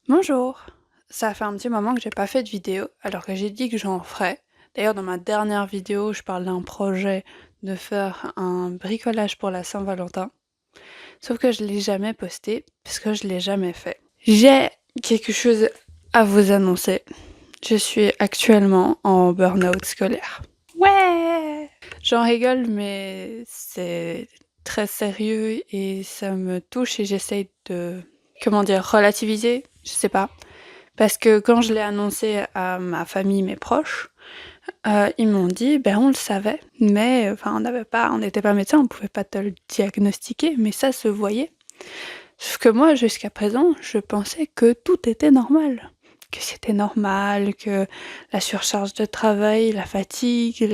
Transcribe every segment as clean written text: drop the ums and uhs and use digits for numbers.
Bonjour! Ça fait un petit moment que j'ai pas fait de vidéo, alors que j'ai dit que j'en ferais. D'ailleurs, dans ma dernière vidéo, je parle d'un projet de faire un bricolage pour la Saint-Valentin. Sauf que je l'ai jamais posté, parce que je l'ai jamais fait. J'ai quelque chose à vous annoncer. Je suis actuellement en burn-out scolaire. Ouais! J'en rigole, mais c'est très sérieux et ça me touche et j'essaye de, comment dire, relativiser, je sais pas. Parce que quand je l'ai annoncé à ma famille, mes proches, ils m'ont dit: «Ben, on le savait, mais enfin, on n'était pas médecin, on pouvait pas te le diagnostiquer, mais ça se voyait». Sauf que moi, jusqu'à présent, je pensais que tout était normal. Que c'était normal, que la surcharge de travail, la fatigue,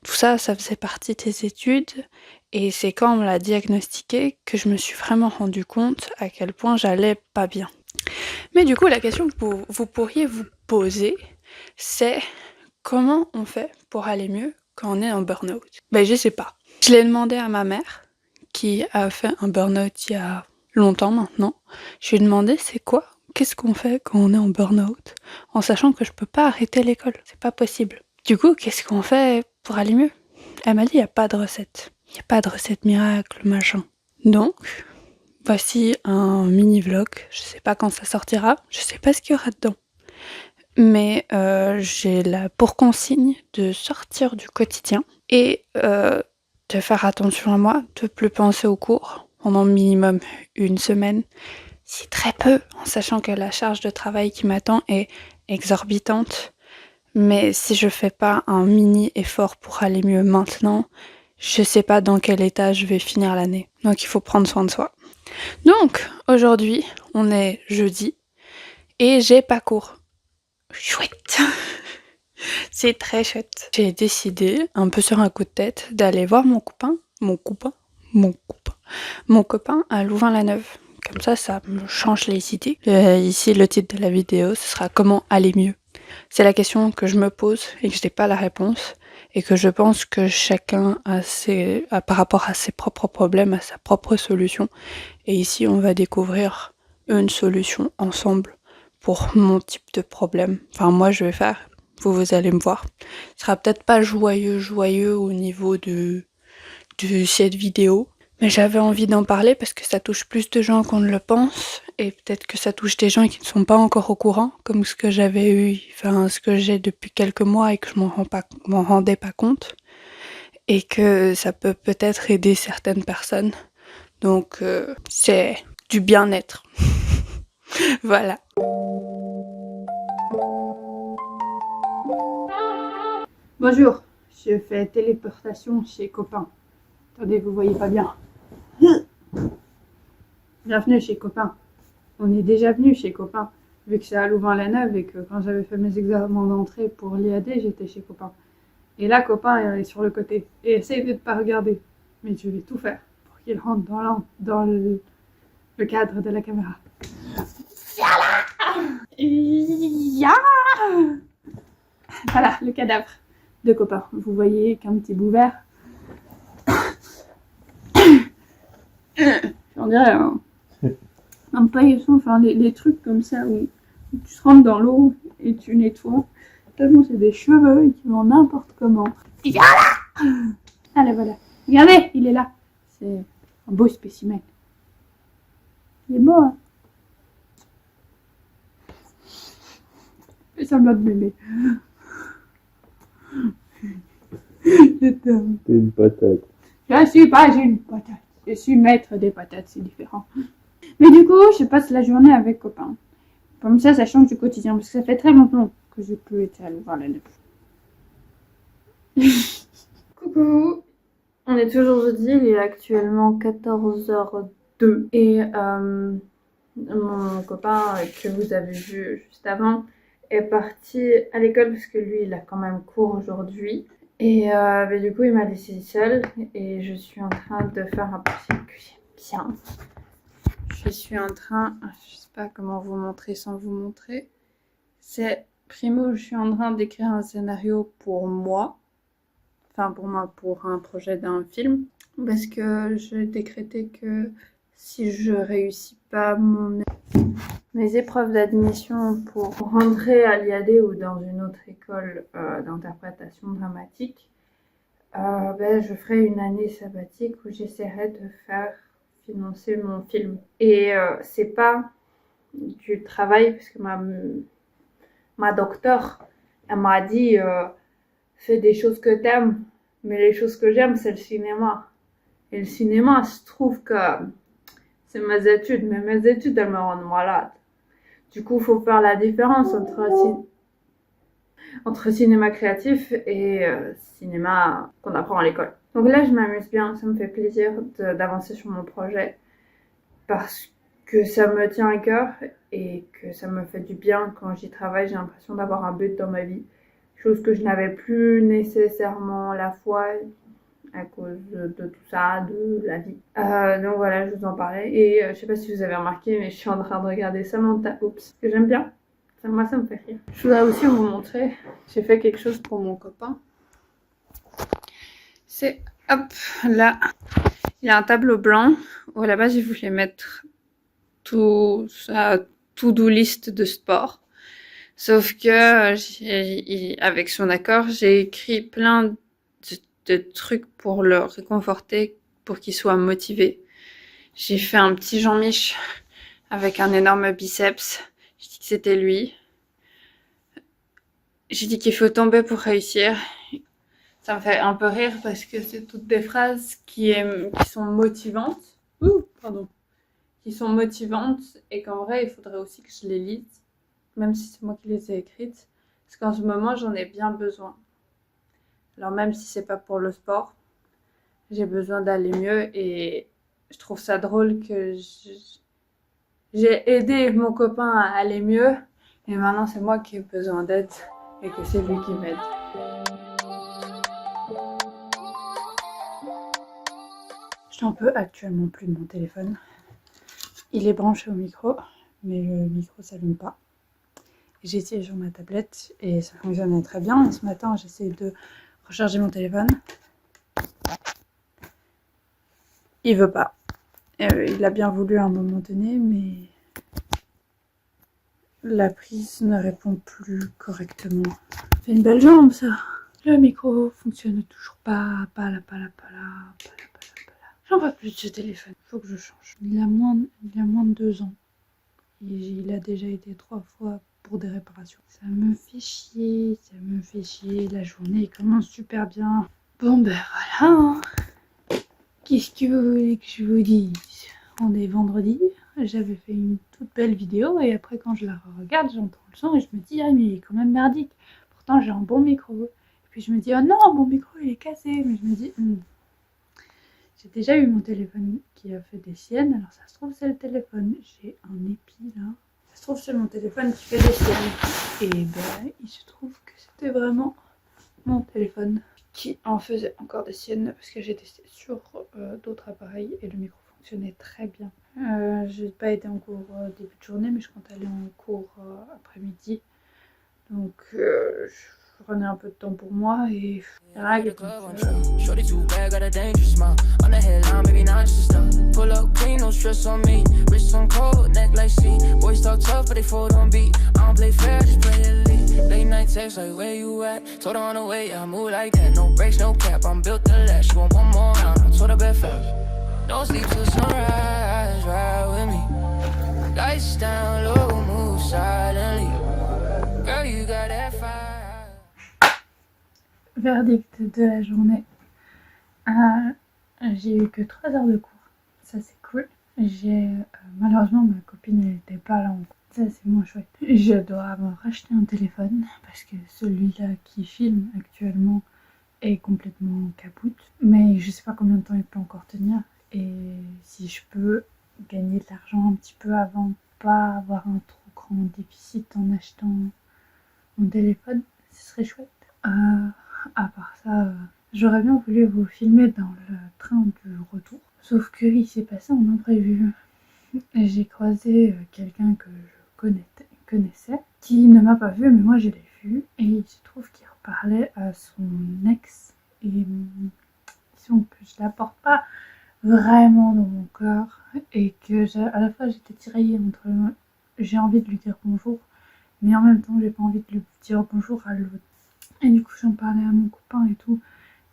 tout ça, ça faisait partie des études. Et c'est quand on me l'a diagnostiqué que je me suis vraiment rendu compte à quel point j'allais pas bien. Mais du coup, la question que vous pourriez vous poser, c'est comment on fait pour aller mieux quand on est en burn-out? Ben, je sais pas. Je l'ai demandé à ma mère, qui a fait un burn-out il y a longtemps maintenant. Je lui ai demandé c'est quoi? Qu'est-ce qu'on fait quand on est en burn-out? En sachant que je peux pas arrêter l'école, c'est pas possible. Du coup, qu'est-ce qu'on fait pour aller mieux? Elle m'a dit il y a pas de recette. Il y a pas de recette miracle, machin. Donc, voici un mini vlog. Je sais pas quand ça sortira, je sais pas ce qu'il y aura dedans. Mais j'ai là pour consigne de sortir du quotidien et de faire attention à moi, de plus penser aux cours pendant minimum une semaine, si très peu, en sachant que la charge de travail qui m'attend est exorbitante. Mais si je fais pas un mini effort pour aller mieux maintenant, je sais pas dans quel état je vais finir l'année. Donc il faut prendre soin de soi. Donc aujourd'hui, on est jeudi et j'ai pas cours. Chouette! C'est très chouette. J'ai décidé, un peu sur un coup de tête, d'aller voir mon copain à Louvain-la-Neuve. Comme ça me change les idées. Ici, le titre de la vidéo, ce sera comment aller mieux. C'est la question que je me pose et que je n'ai pas la réponse et que je pense que chacun par rapport à ses propres problèmes, a sa propre solution. Et ici, on va découvrir une solution ensemble pour mon type de problème. Enfin, moi, je vais faire. Vous allez me voir. Ce sera peut-être pas joyeux au niveau de cette vidéo. Mais j'avais envie d'en parler parce que ça touche plus de gens qu'on ne le pense. Et peut-être que ça touche des gens qui ne sont pas encore au courant, comme ce que j'avais eu, enfin, ce que j'ai depuis quelques mois et que je m'en rendais pas compte. Et que ça peut peut-être aider certaines personnes. Donc, c'est du bien-être. Voilà. Bonjour, je fais téléportation chez Copain. Attendez, vous voyez pas bien. Bienvenue chez Copain. On est déjà venu chez Copain, vu que c'est à Louvain-la-Neuve et que quand j'avais fait mes examens d'entrée pour l'IAD, j'étais chez Copain. Et là, Copain est sur le côté. Et essaye de ne pas regarder. Mais je vais tout faire pour qu'il rentre dans le cadre de la caméra. Ya Voilà, le cadavre de Copain. Vous voyez qu'un petit bout vert. On dirait un paillasson, enfin les trucs comme ça où tu te rentres dans l'eau et tu nettoies. Tellement c'est des cheveux qui vont n'importe comment. Viens là! Allez, voilà. Regardez, il est là. C'est un beau spécimen. Il est beau, hein? Fais semblant de m'aimer. Je t'aime. T'es une patate. Je suis pas une patate. Je suis maître des patates, c'est différent. Mais du coup, je passe la journée avec Copain. Comme ça change du quotidien. Parce que ça fait très longtemps que j'ai plus été à Louvain-la-Neuve. Coucou. On est toujours jeudi, il est actuellement 14h02. Et mon copain que vous avez vu juste avant est parti à l'école parce que lui, il a quand même cours aujourd'hui. Et du coup, il m'a laissée seule et je suis en train de faire un projet que j'aime bien. Je suis en train, je sais pas comment vous montrer sans vous montrer. C'est primo, je suis en train d'écrire un scénario pour moi. Enfin pour moi, pour un projet d'un film. Parce que j'ai décrété que si je réussis pas mon Mes épreuves d'admission pour rentrer à l'IAD ou dans une autre école d'interprétation dramatique, je ferai une année sabbatique où j'essaierai de faire financer mon film. Et c'est pas du travail, parce que ma docteure, elle m'a dit fais des choses que t'aimes, mais les choses que j'aime, c'est le cinéma. Et le cinéma, je trouve que c'est mes études, mais mes études, elles me rendent malade. Du coup, il faut faire la différence entre cinéma créatif et cinéma qu'on apprend à l'école. Donc là, je m'amuse bien, ça me fait plaisir d'avancer sur mon projet parce que ça me tient à cœur et que ça me fait du bien quand j'y travaille. J'ai l'impression d'avoir un but dans ma vie, chose que je n'avais plus nécessairement la fois à cause de tout ça, de la vie. Donc voilà, je vous en parlais. Et je sais pas si vous avez remarqué, mais je suis en train de regarder Samantha Oops, que j'aime bien. Moi, ça me fait rire. Je voudrais aussi vous montrer, j'ai fait quelque chose pour mon copain. C'est, hop, là, il y a un tableau blanc où à la base, je voulais mettre tout sa to-do list de sport. Sauf que, avec son accord, j'ai écrit plein de trucs pour le réconforter, pour qu'il soit motivé. J'ai fait un petit Jean-Mich avec un énorme biceps. J'ai dit que c'était lui. J'ai dit qu'il faut tomber pour réussir. Ça me fait un peu rire parce que c'est toutes des phrases qui sont motivantes. Qui sont motivantes et qu'en vrai, il faudrait aussi que je les lise, même si c'est moi qui les ai écrites. Parce qu'en ce moment, j'en ai bien besoin. Alors même si c'est pas pour le sport, j'ai besoin d'aller mieux et je trouve ça drôle que j'ai aidé mon copain à aller mieux et maintenant c'est moi qui ai besoin d'aide et que c'est lui qui m'aide. Je n'en peux actuellement plus de mon téléphone. Il est branché au micro, mais le micro s'allume pas. J'ai essayé sur ma tablette et ça fonctionnait très bien. Et ce matin, j'ai essayé de recharger mon téléphone. Il veut pas. Il a bien voulu à un moment donné, mais la prise ne répond plus correctement. C'est une belle jambe, ça. Le micro fonctionne toujours pas. J'en peux plus de ce téléphone. Faut que je change. Il a moins de 2 ans. Il a déjà été 3 fois pour des réparations. Ça me fait chier. La journée commence super bien. Bon ben voilà. Hein. Qu'est-ce que vous voulez que je vous dise? On est vendredi. J'avais fait une toute belle vidéo et après quand je la regarde, j'entends le son et je me dis ah mais il est quand même merdique. Pourtant j'ai un bon micro. Et puis je me dis oh non mon micro il est cassé. Mais je me dis j'ai déjà eu mon téléphone qui a fait des siennes. Alors ça se trouve c'est le téléphone. J'ai un épi là. Ça se trouve c'est mon téléphone qui fait des siennes. Et ben il se trouve que c'était vraiment mon téléphone qui en faisait encore des siennes parce que j'ai testé sur d'autres appareils et le micro fonctionnait très bien. J'ai pas été en cours début de journée mais je compte aller en cours après-midi. Donc je prenais un peu de temps pour moi et rien que late night text like where you at? Told her on the way, I move like that. No breaks, no cap, I'm built to last. She want one more round, I told her bet fast. Don't sleep till sunrise, ride with me. Lights down low, move silently. Girl, you got that fire. Verdict de la journée. J'ai eu que 3 heures de cours. Ça c'est cool. Malheureusement ma copine n'était pas là en cours. Ça c'est moins chouette. Je dois me racheter un téléphone parce que celui-là qui filme actuellement est complètement capoute. Mais je sais pas combien de temps il peut encore tenir. Et si je peux gagner de l'argent un petit peu avant de pas avoir un trop grand déficit en achetant mon téléphone, ce serait chouette. À part ça, j'aurais bien voulu vous filmer dans le train du retour. Sauf qu'il s'est passé un imprévu. J'ai croisé quelqu'un que je connaissais, qui ne m'a pas vu, mais moi je l'ai vu. Et il se trouve qu'il reparlait à son ex. Et disons que je la porte pas vraiment dans mon cœur. Et que à la fois j'étais tiraillée entre j'ai envie de lui dire bonjour, mais en même temps j'ai pas envie de lui dire bonjour à l'autre. Et du coup j'en parlais à mon copain et tout,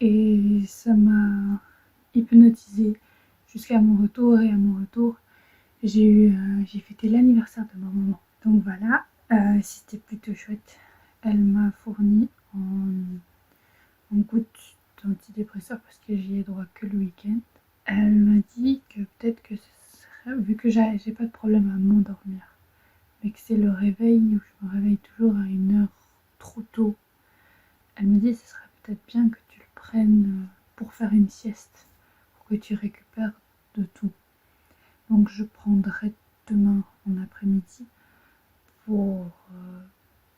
et ça m'a hypnotisée jusqu'à mon retour. Et à mon retour j'ai fêté l'anniversaire de ma maman. Donc voilà, c'était plutôt chouette. Elle m'a fourni en gouttes d'antidépresseurs parce que j'y ai droit que le week-end. Elle m'a dit que peut-être que ce serait, vu que j'ai pas de problème à m'endormir, mais que c'est le réveil où je me réveille toujours à une heure trop tôt. Elle me dit que ce serait peut-être bien que tu le prennes pour faire une sieste, pour que tu récupères de tout. Donc je prendrai demain en après-midi pour...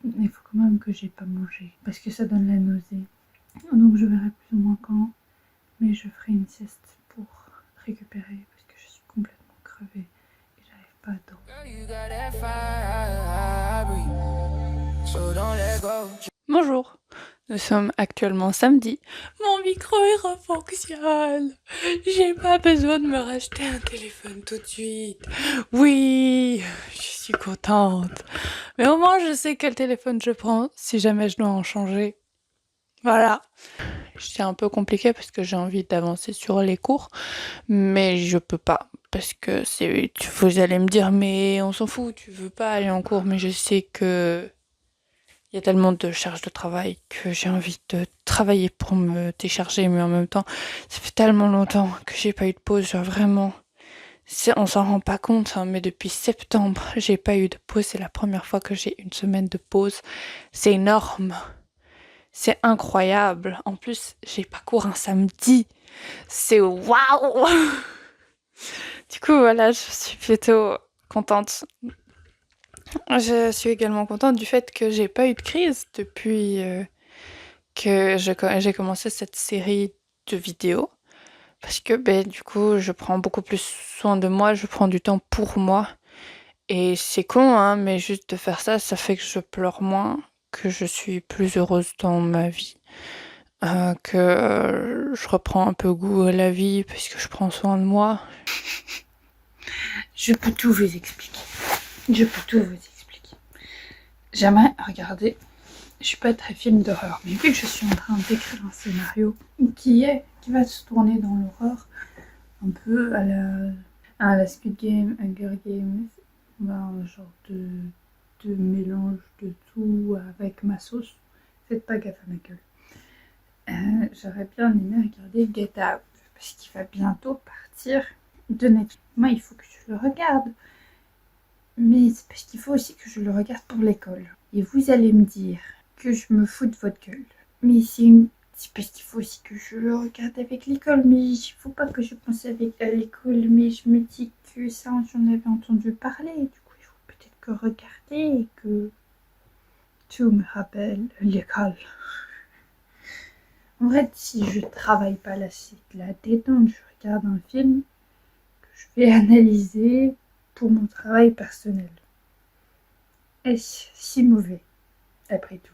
il faut quand même que j'ai pas mangé, parce que ça donne la nausée. Donc je verrai plus ou moins quand, mais je ferai une sieste pour récupérer, parce que je suis complètement crevée et j'arrive pas à dormir. Bonjour, nous sommes actuellement samedi. Mon micro il refonctionne. J'ai pas besoin de me racheter un téléphone tout de suite. Oui, je suis contente. Mais au moins je sais quel téléphone je prends si jamais je dois en changer. Voilà. C'est un peu compliqué parce que j'ai envie d'avancer sur les cours, mais je peux pas. Parce que vous allez me dire, mais on s'en fout, tu veux pas aller en cours, mais je sais que il y a tellement de charges de travail que j'ai envie de travailler pour me décharger, mais en même temps, ça fait tellement longtemps que j'ai pas eu de pause, genre vraiment. On s'en rend pas compte, hein, mais depuis septembre, j'ai pas eu de pause. C'est la première fois que j'ai une semaine de pause. C'est énorme. C'est incroyable. En plus, j'ai pas cours un samedi. C'est waouh! Du coup, voilà, je suis plutôt contente. Je suis également contente du fait que j'ai pas eu de crise depuis que j'ai commencé cette série de vidéos. Parce que du coup, je prends beaucoup plus soin de moi, je prends du temps pour moi. Et c'est con, hein, mais juste de faire ça, ça fait que je pleure moins, que je suis plus heureuse dans ma vie, que je reprends un peu goût à la vie parce que je prends soin de moi. Je peux tout vous expliquer. Je peux tout vous expliquer. J'aimerais regarder. Je suis pas très film d'horreur, mais vu que je suis en train d'écrire un scénario qui va se tourner dans l'horreur, un peu à la Squid Game, Hunger Games, un genre de mélange de tout avec ma sauce. Faites pas gaffe à ma gueule. J'aurais bien aimé regarder Get Out, parce qu'il va bientôt partir de Netflix. Moi, il faut que je le regarde. Mais c'est parce qu'il faut aussi que je le regarde pour l'école. Et vous allez me dire que je me fous de votre gueule. Mais c'est parce qu'il faut aussi que je le regarde avec l'école. Mais il faut pas que je pense avec l'école. Mais je me dis que ça, j'en avais entendu parler. Du coup, il faut peut-être que regarder et que tout me rappelle l'école. En vrai, si je travaille pas là, c'est de la détente. Je regarde un film que je vais analyser pour mon travail personnel. Est-ce si mauvais, après tout?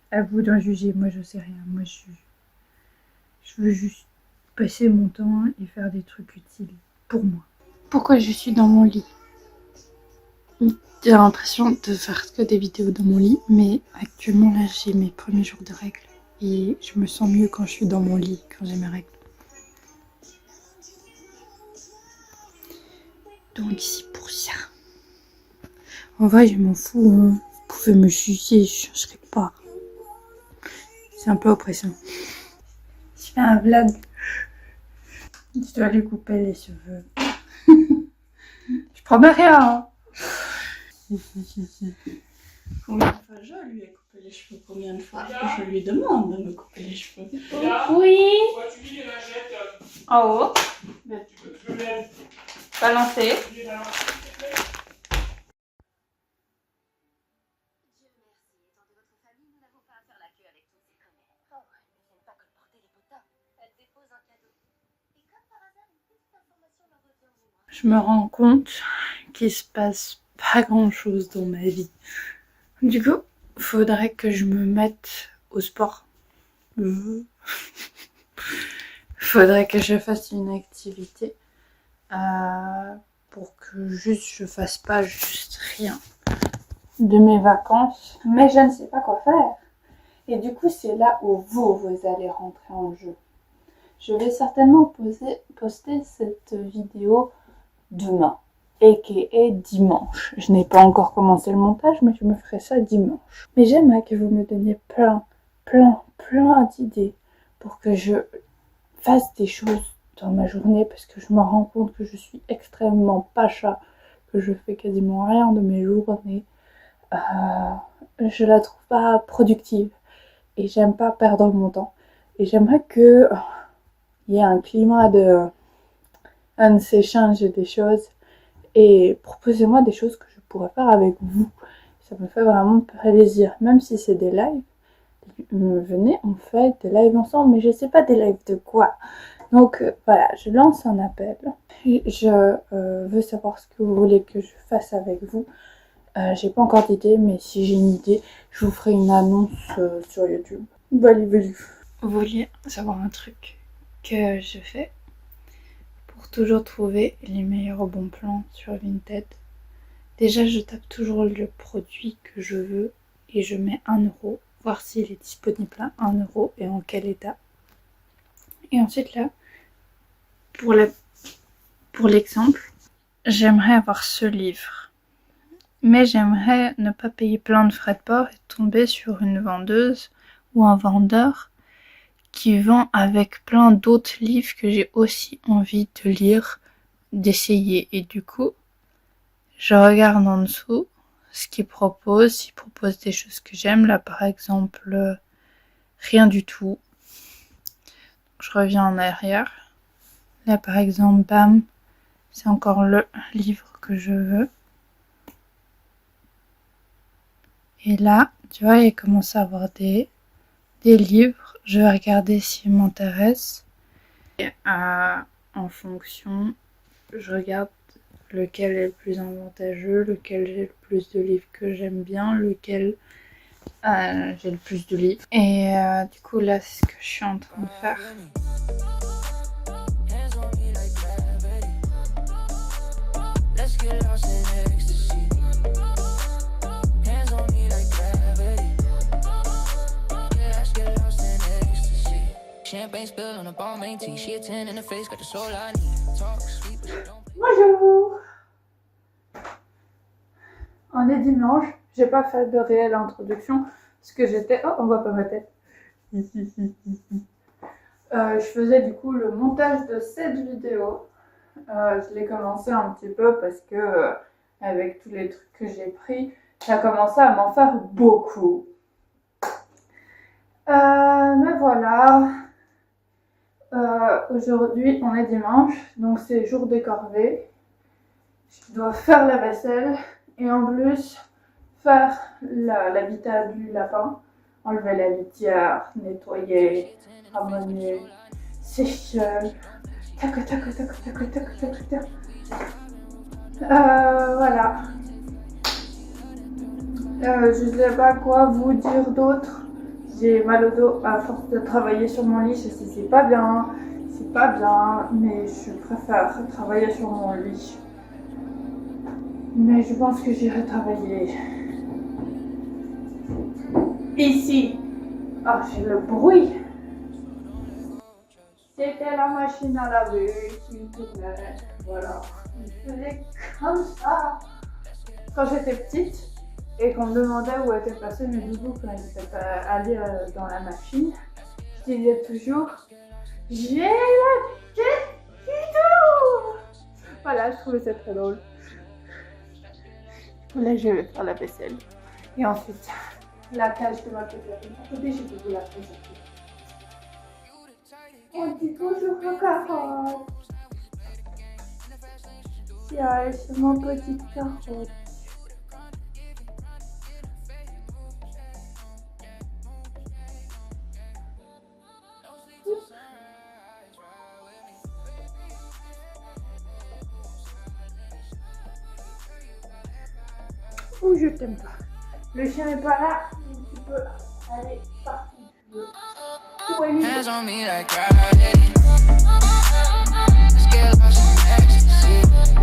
À vous d'en juger, moi je sais rien. Moi je veux juste passer mon temps et faire des trucs utiles pour moi. Pourquoi je suis dans mon lit? J'ai l'impression de faire que des vidéos dans mon lit, mais actuellement là j'ai mes premiers jours de règles et je me sens mieux quand je suis dans mon lit, quand j'ai mes règles. Donc c'est pour ça. En vrai je m'en fous, hein. Vous pouvez me juger, je changerai pas. C'est un peu oppressant. Je fais un vlog. Je dois lui couper les cheveux. Je promets rien, hein. Combien de fois je lui ai coupé les cheveux? Combien de fois je lui demande de me couper les cheveux? Oui. En haut. Balancer. Je me rends compte qu'il se passe pas grand chose dans ma vie. Du coup, faudrait que je me mette au sport. Faudrait que je fasse une activité pour que juste je fasse pas juste rien de mes vacances, mais je ne sais pas quoi faire. Et du coup, c'est là où vous allez rentrer en jeu. Je vais certainement poster cette vidéo demain, aka dimanche. Je n'ai pas encore commencé le montage, mais je me ferai ça dimanche. Mais j'aimerais que vous me donniez plein d'idées pour que je fasse des choses dans ma journée, parce que je me rends compte que je suis extrêmement pacha, que je fais quasiment rien de mes journées. Je la trouve pas productive et j'aime pas perdre mon temps. Et j'aimerais que il y ait un climat de s'échange des choses, et proposez-moi des choses que je pourrais faire avec vous. Ça me fait vraiment plaisir, même si c'est des lives. Venez, on fait des lives ensemble, mais je sais pas des lives de quoi. Donc voilà, je lance un appel. Je veux savoir ce que vous voulez que je fasse avec vous. J'ai pas encore d'idée, mais si j'ai une idée, je vous ferai une annonce sur YouTube. Vous vouliez savoir un truc que je fais pour toujours trouver les meilleurs bons plans sur Vinted? Déjà, je tape toujours le produit que je veux et je mets 1 euro, voir s'il est disponible à 1 euro et en quel état. Et ensuite là, pour l'exemple, j'aimerais avoir ce livre. Mais j'aimerais ne pas payer plein de frais de port et tomber sur une vendeuse ou un vendeur qui vend avec plein d'autres livres que j'ai aussi envie de lire, d'essayer. Et du coup, je regarde en dessous ce qu'il propose. Il propose des choses que j'aime. Là, par exemple, rien du tout. Je reviens en arrière. Là, par exemple, bam, c'est encore le livre que je veux. Et là, tu vois, il commence à avoir des livres. Je vais regarder s'ils m'intéressent. Et en fonction, je regarde lequel est le plus avantageux, lequel j'ai le plus de livres que j'aime bien, lequel j'ai le plus de livres. Et du coup, là, c'est ce que je suis en train de faire. Bonjour. On est dimanche, j'ai pas fait de réelle introduction parce que j'étais... Oh, on voit pas ma tête. Je faisais du coup le montage de cette vidéo. Je l'ai commencé un petit peu parce que avec tous les trucs que j'ai pris, ça a commencé à m'en faire beaucoup. Mais voilà. Aujourd'hui on est dimanche, donc c'est jour des corvées. Je dois faire la vaisselle et en plus faire l'habitat du lapin, enlever la litière, nettoyer, ramener, sécher, tac. Voilà. Je sais pas quoi vous dire d'autre. J'ai mal au dos à force de travailler sur mon lit. Je sais c'est pas bien, mais je préfère travailler sur mon lit. Mais je pense que j'irai travailler ici. Ah, j'ai le bruit. C'était la machine à laver qui tournait. Voilà. Je faisais comme ça. Quand j'étais petite et qu'on me demandait où étaient passés mes doudous quand ils étaient allés dans la machine, je disais toujours j'ai la tête qui tourne. Voilà, je trouvais ça très drôle. Là, je vais faire la vaisselle. Et ensuite, la tâche de ma petite lapine. Je vais vous la présenter. On dit bonjour aux carottes. Tiens, c'est mon petit carotte. Ou je t'aime pas. Le chien n'est pas là, mais tu peux aller partout où tu veux. Hands on me like gravity. Let's get lost in ecstasy.